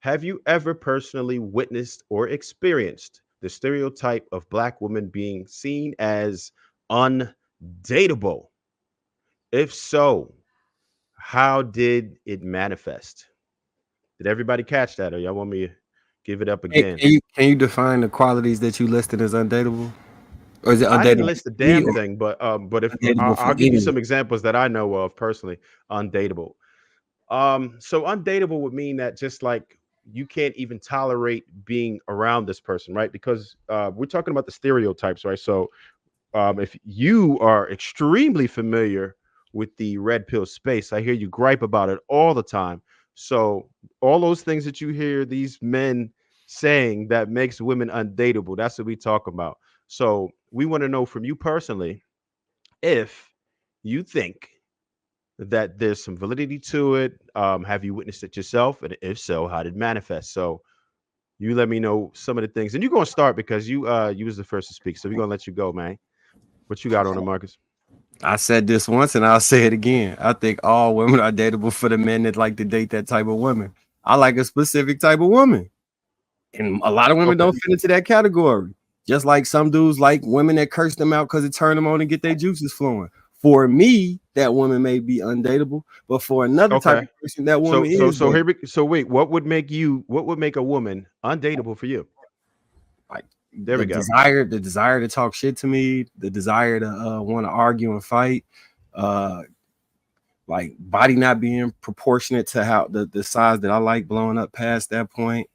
Have you ever personally witnessed or experienced the stereotype of black women being seen as undateable? If so, how did it manifest? Did everybody catch that, or y'all want me to give it up Can, again? can you define the qualities that you listed as undateable, or is it I didn't undateable list the for me damn or thing, but if undateable for I'll give you anyone? some examples that I know of personally, undateable. So undateable would mean that just like you can't even tolerate being around this person, right? Because we're talking about the stereotypes, right? So if you are extremely familiar with the red pill space, I hear you gripe about it all the time. So all those things that you hear these men saying that makes women undateable, that's what we talk about. So we want to know from you personally if you think that there's some validity to it. Have you witnessed it yourself? And if so, how did it manifest? So you let me know some of the things. And you're gonna start because you was the first to speak. So we're gonna let you go, man. What you got on the Marcus? I said this once and I'll say it again. I think all women are dateable for the men that like to date that type of woman. I like a specific type of woman, and a lot of women Okay. don't fit into that category. Just like some dudes like women that curse them out because it turned them on and get their juices flowing. For me, that woman may be undateable, but for another type Okay. of person, that So woman so is so dateable. here we so wait, what would make a woman undateable for you? Like There we go. the desire to talk shit to me, the desire to want to argue and fight, uh, like body not being proportionate to how the size that I like, blowing up past that point,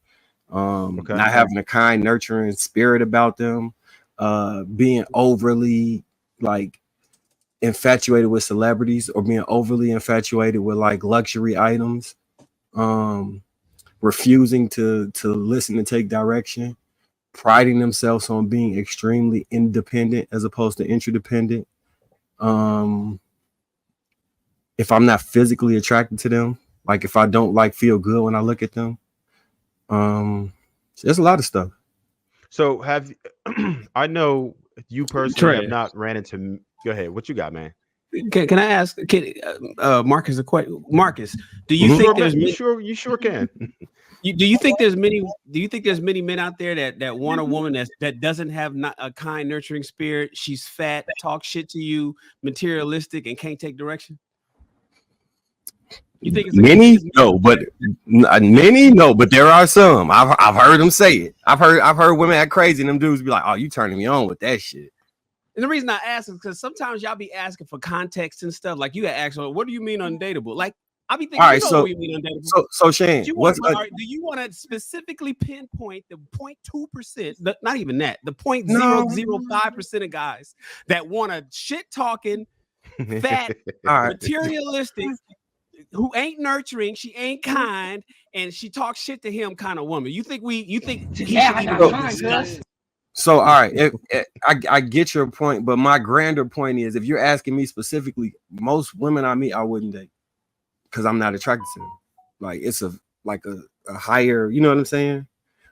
Okay. not having a kind, nurturing spirit about them, being overly like infatuated with celebrities or being overly infatuated with like luxury items, um, refusing to listen and take direction, priding themselves on being extremely independent as opposed to interdependent. Um, if I'm not physically attracted to them, like if I don't like feel good when I look at them, there's a lot of stuff. So have I know you personally have Trey, not ran into go ahead. What you got, man? can I ask Marcus a question? Marcus, do you You Mhm. think sure, man? there's You many? sure? You sure can. Do you think there's many? Do you think there's many men out there that want a woman that doesn't have not a kind, nurturing spirit? She's fat, talks shit to you, materialistic, and can't take direction. You think Many, it's men no, out but there? many, no, but there are some. I've heard them say it. I've heard women act crazy, and them dudes be like, "Oh, you turning me on with that shit." And the reason I ask is because sometimes y'all be asking for context and stuff. Like you got asked, "Well, what do you mean undateable?" Like I be All thinking, you right, know what you mean undateable. so But Shane, you want, do you want to specifically pinpoint the 0.2%? Not even that. The point zero no? zero 0.005% of guys that want a shit talking, fat, All right, materialistic, who ain't nurturing, she ain't kind, and she talks shit to him kind of woman. You think he should even be discussed? so all right, I get your point, but my grander point is, if you're asking me specifically, most women I meet I wouldn't date because I'm not attracted to them. Like it's a higher, you know what I'm saying?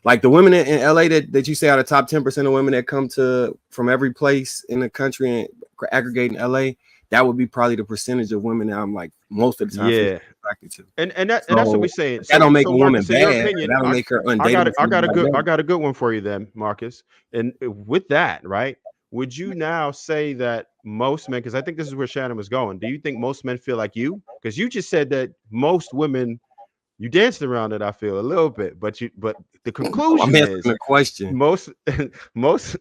Like the women in LA that you say are the top 10% of women that come to from every place in the country and aggregate in LA, that would be probably the percentage of women that I'm like most of the time Yeah, attracted to. and that's what we're So saying. that So don't make so a woman Marcus, in your bad, but opinion, that don't make her I got undateable a, for anybody I else. got a good one for you then, Marcus. And with that, right? Would you now say that most men, because I think this is where Shannon was going, do you think most men feel like you? Because you just said that most women, you danced around it, I feel a little bit, but the I'm conclusion answering is the question. most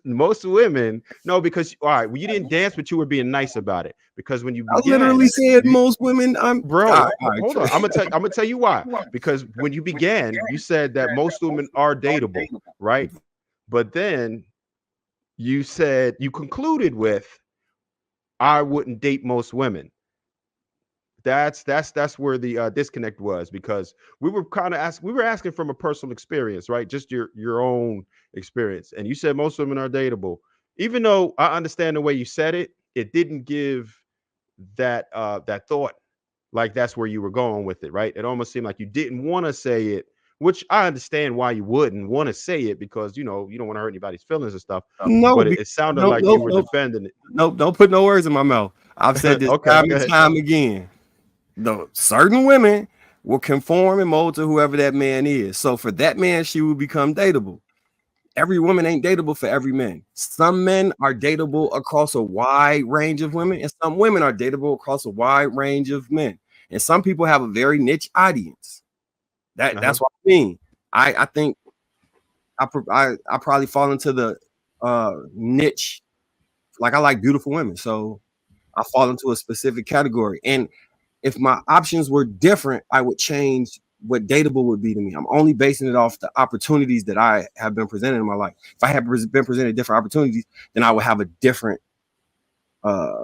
most women no, because all right, well, you didn't dance, but you were being nice about it. Because when you I literally began, said you most women. bro, All right. hold on. I'm gonna tell you why. Because when you began, you said that most women are dateable, right? But then you said you concluded with I wouldn't date most women. That's where the disconnect was, because we were asking from a personal experience, right? Just your own experience. And you said most women are dateable. Even though I understand the way you said it, it didn't give that thought like that's where you were going with it, right? It almost seemed like you didn't want to say it, which I understand why you wouldn't want to say it, because you don't want to hurt anybody's feelings and stuff. No, But it sounded no, like no, you were no, defending no. Don't put no words in my mouth. I've said it. this Okay, time go and ahead. time again. The certain women will conform and mold to whoever that man is. So for that man, she will become dateable. Every woman ain't dateable for every man. Some men are dateable across a wide range of women, and some women are dateable across a wide range of men. And some people have a very niche audience. That's what I mean. I think I probably fall into the niche. Like I like beautiful women, so I fall into a specific category. And if my options were different, I would change what dateable would be to me. I'm only basing it off the opportunities that I have been presented in my life. If I have been presented different opportunities, then I would have a different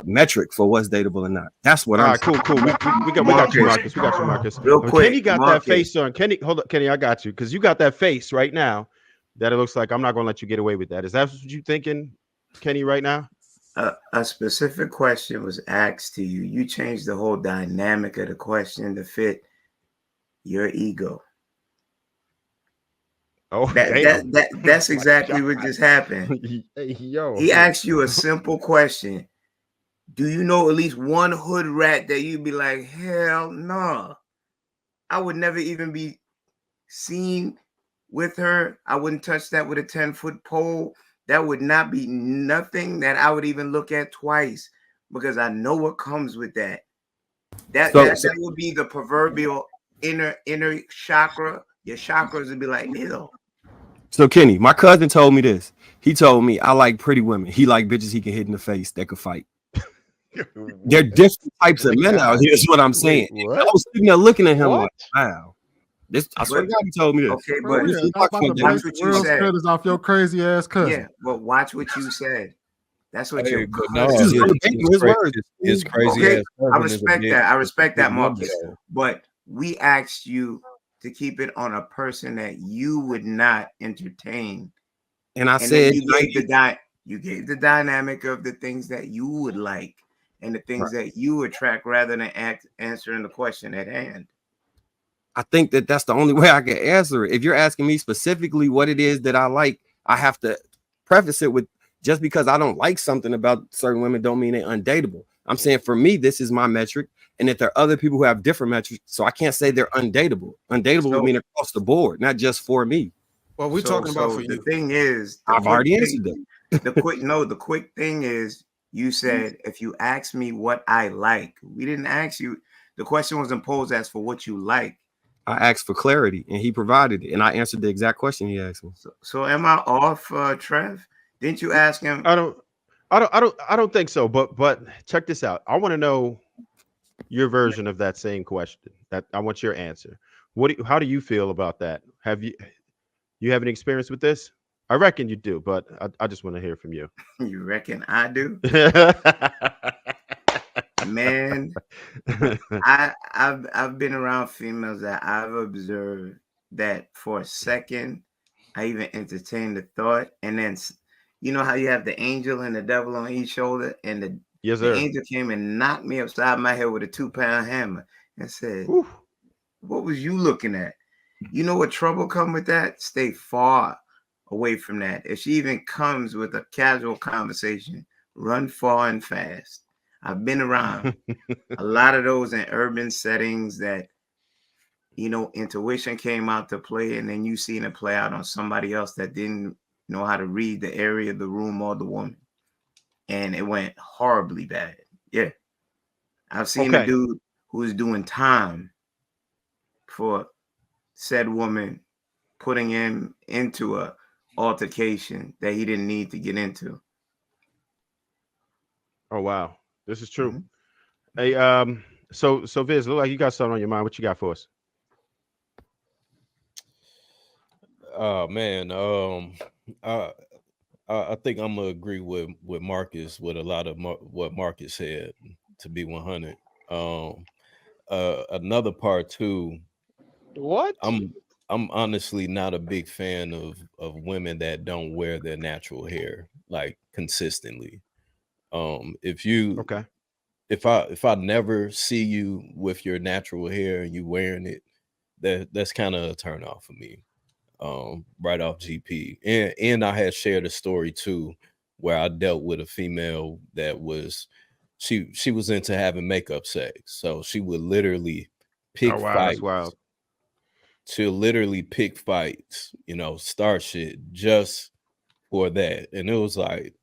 metric for what's dateable and not. That's what I'm saying. Cool. We got you, Marcus. We got you, Marcus. Real quick, Kenny got that face on. Kenny, hold up, Kenny, I got you because you got that face right now that it looks like I'm not going to let you get away with that. Is that what you thinking, Kenny, right now? A specific question was asked to you. You changed the whole dynamic of the question to fit your ego. Oh, that's exactly what just happened. Yo, he asked you a simple question. Do you know at least one hood rat that you'd be like, hell no, I would never even be seen with her. I wouldn't touch that with a 10-foot pole. That would not be nothing that I would even look at twice because I know what comes with that. That would be the proverbial inner chakra. Your chakras would be like, ew. So Kenny, my cousin told me this. He told me I like pretty women. He like bitches he can hit in the face that could fight. There are different types of men out here. Is what I'm saying. I was sitting there looking at him like, wow. I swear to God, he told me this. Okay, but watch what you said. Off your crazy ass cousin. Yeah, but watch what you said. That's what you're. His crazy okay, ass. I respect that. I respect that, Marcus. But we asked you to keep it on a person that you would not entertain. And I said you gave the dynamic of the things that you would like and the things that you attract rather than answering the question at hand. I think that that's the only way I can answer it. If you're asking me specifically what it is that I like, I have to preface it with just because I don't like something about certain women don't mean they're undateable. I'm saying for me, this is my metric, and that there are other people who have different metrics, so I can't say they're undateable. Undateable would mean across the board, not just for me. Well, we're talking about for you. The thing is, I've already answered that. The quick thing is, you said if you ask me what I like, we didn't ask you. The question wasn't posed as for what you like. I asked for clarity, and he provided it, and I answered the exact question he asked me. So am I off, Trev? Didn't you ask him? I don't think so. But check this out. I want to know your version of that same question. That I want your answer. How do you feel about that? Have you have any experience with this? I reckon you do, but I just want to hear from you. You reckon I do? Man, I've been around females that I've observed that for a second I even entertained the thought, and then you know how you have the angel and the devil on each shoulder, and the angel came and knocked me upside my head with a 2-pound hammer and said, "Ooh, what was you looking at?" You know what trouble come with that? Stay far away from that. If she even comes with a casual conversation, run far and fast. I've been around a lot of those in urban settings that, you know, intuition came out to play, and then you seen it play out on somebody else that didn't know how to read the area, the room, or the woman. And it went horribly bad. Yeah. I've seen a dude who was doing time for said woman putting him into a altercation that he didn't need to get into. Oh, wow. This is true. Hey, so Viz, look like you got something on your mind. What you got for us? Oh man, I think I'm gonna agree with Marcus with a lot of what Marcus said. To be 100, another part too. What? I'm honestly not a big fan of women that don't wear their natural hair like consistently. If I never see you with your natural hair and you wearing it, that's kind of a turn off for me. Right off GP. And I had shared a story too where I dealt with a female that was she was into having makeup sex. So she would literally pick Oh wow, fights. that's wild. To literally pick fights, you know, start shit just for that. And it was like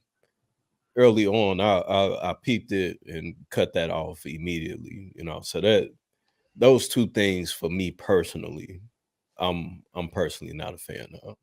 early on, I peeped it and cut that off immediately, you know. So that those two things for me personally, I'm personally not a fan of.